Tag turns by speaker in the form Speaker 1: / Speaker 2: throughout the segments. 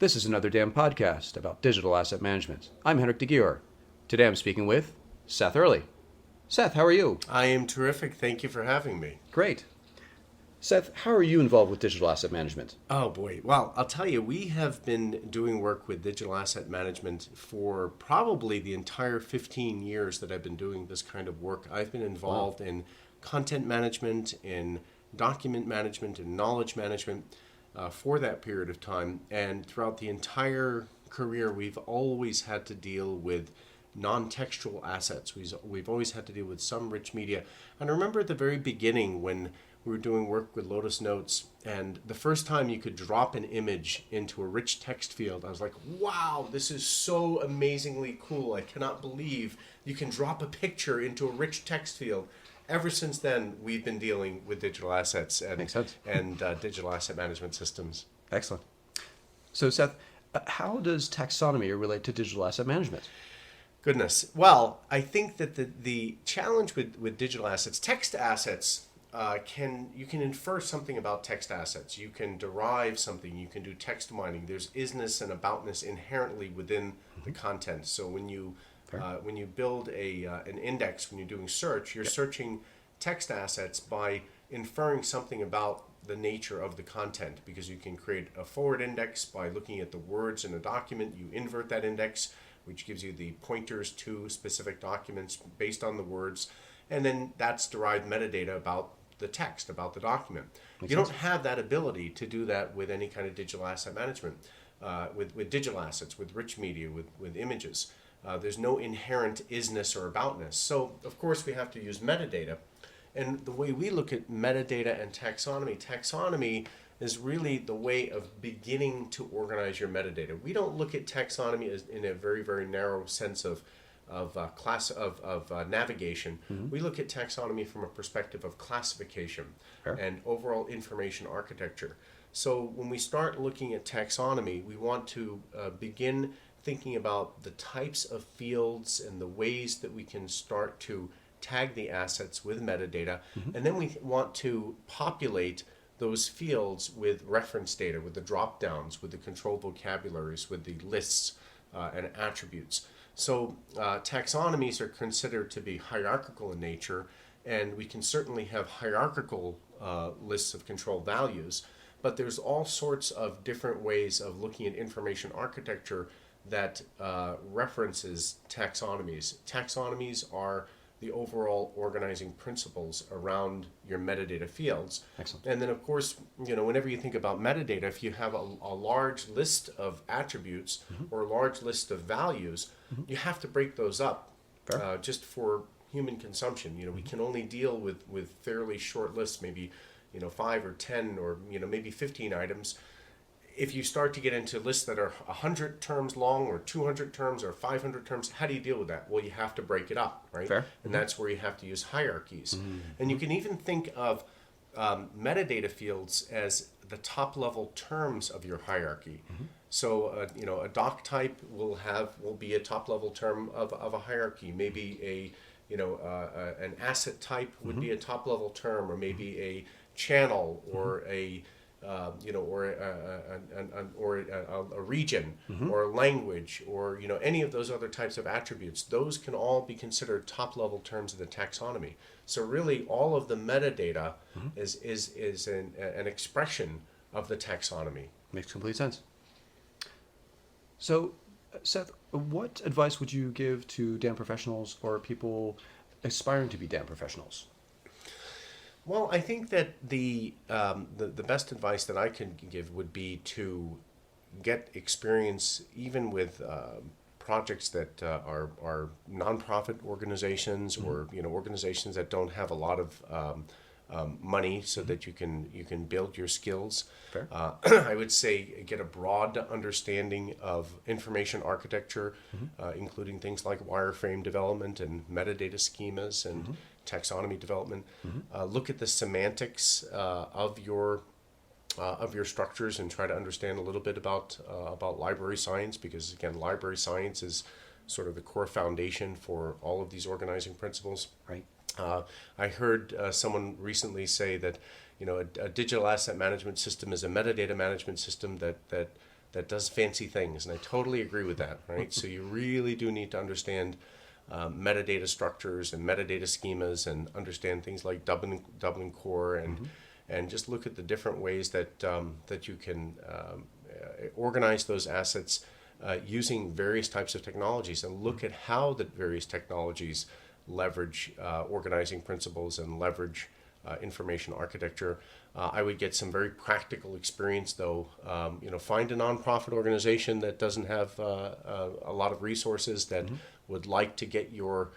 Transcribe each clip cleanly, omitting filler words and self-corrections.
Speaker 1: This is another damn podcast about digital asset management. I'm Henrik Gyor. Today I'm speaking with Seth Earley. Seth, how are you?
Speaker 2: I am terrific. Thank you for having me.
Speaker 1: Great. Seth, how are you involved with digital asset management?
Speaker 2: Oh boy. Well, I'll tell you, we have been doing work with digital asset management for probably the entire 15 years that I've been doing this kind of work. I've been involved in content management, in document management, and knowledge management for that period of time. And throughout the entire career, we've always had to deal with non-textual assets. We've always had to deal with some rich media. And I remember at the very beginning when we were doing work with Lotus Notes, and the first time you could drop an image into a rich text field, I was like, wow, this is so amazingly cool. I cannot believe you can drop a picture into a rich text field. Ever since then, we've been dealing with digital assets and digital asset management systems.
Speaker 1: Excellent. So Seth, how does taxonomy relate to digital asset management?
Speaker 2: Goodness. Well, I think that the challenge with digital assets, text assets, you can infer something about text assets. You can derive something. You can do text mining. There's isness and aboutness inherently within the content. So when you build an index, when you're doing search, you're searching text assets by inferring something about the nature of the content, because you can create a forward index by looking at the words in a document. You invert that index, which gives you the pointers to specific documents based on the words, and then that's derived metadata about the text, about the document. You don't have that ability to do that with any kind of digital asset management, with digital assets, with rich media, with images. There's no inherent isness or aboutness. So, of course, we have to use metadata. And the way we look at metadata and taxonomy is really the way of beginning to organize your metadata. We don't look at taxonomy as in a very, very narrow sense of navigation. We look at taxonomy from a perspective of classification and overall information architecture. So when we start looking at taxonomy, we want to begin thinking about the types of fields and the ways that we can start to tag the assets with metadata, and then we want to populate those fields with reference data, with the drop downs, with the control vocabularies, with the lists and attributes. So taxonomies are considered to be hierarchical in nature, and we can certainly have hierarchical lists of control values, but there's all sorts of different ways of looking at information architecture that references taxonomies. Taxonomies are the overall organizing principles around your metadata fields.
Speaker 1: Excellent.
Speaker 2: And then, of course, whenever you think about metadata, if you have a large list of attributes or a large list of values, you have to break those up just for human consumption. We can only deal with fairly short lists, maybe 5 or 10 or maybe 15 items. If you start to get into lists that are 100 terms long or 200 terms or 500 terms, how do you deal with that? Well, you have to break it up, right?
Speaker 1: Fair.
Speaker 2: And that's where you have to use hierarchies. And you can even think of metadata fields as the top level terms of your hierarchy. So, a doc type will be a top level term of a hierarchy. Maybe an asset type would be a top level term, or maybe a channel or a a region or a language, or any of those other types of attributes. Those can all be considered top level terms of the taxonomy. So really, all of the metadata is an expression of the taxonomy.
Speaker 1: Makes complete sense. So, Seth, what advice would you give to DAM professionals or people aspiring to be DAM professionals?
Speaker 2: Well, I think that the best advice that I can give would be to get experience even with projects that are nonprofit organizations or organizations that don't have a lot of money, so that you can build your skills.
Speaker 1: Fair.
Speaker 2: I would say get a broad understanding of information architecture, including things like wireframe development and metadata schemas and taxonomy development. Look at the semantics of your structures and try to understand a little bit about library science, because again, library science is sort of the core foundation for all of these organizing principles.
Speaker 1: Right.
Speaker 2: I heard someone recently say that a digital asset management system is a metadata management system that that does fancy things, and I totally agree with that, right? So you really do need to understand metadata structures and metadata schemas, and understand things like Dublin core, and just look at the different ways that that you can organize those assets using various types of technologies, and look at how the various technologies leverage organizing principles and leverage information architecture. I would get some very practical experience, though. Find a nonprofit organization that doesn't have a lot of resources, that would like to get your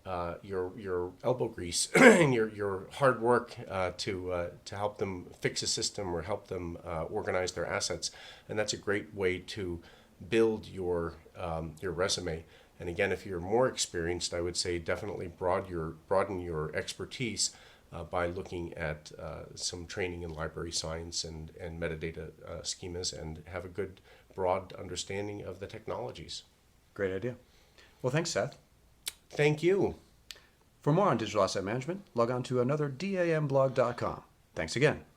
Speaker 2: elbow grease and your hard work to help them fix a system or help them organize their assets, and that's a great way to build your resume. And again, if you're more experienced, I would say definitely broaden your expertise by looking at some training in library science and metadata schemas, and have a good broad understanding of the technologies.
Speaker 1: Great idea. Well, thanks, Seth.
Speaker 2: Thank you.
Speaker 1: For more on digital asset management, log on to another damblog.com. Thanks again.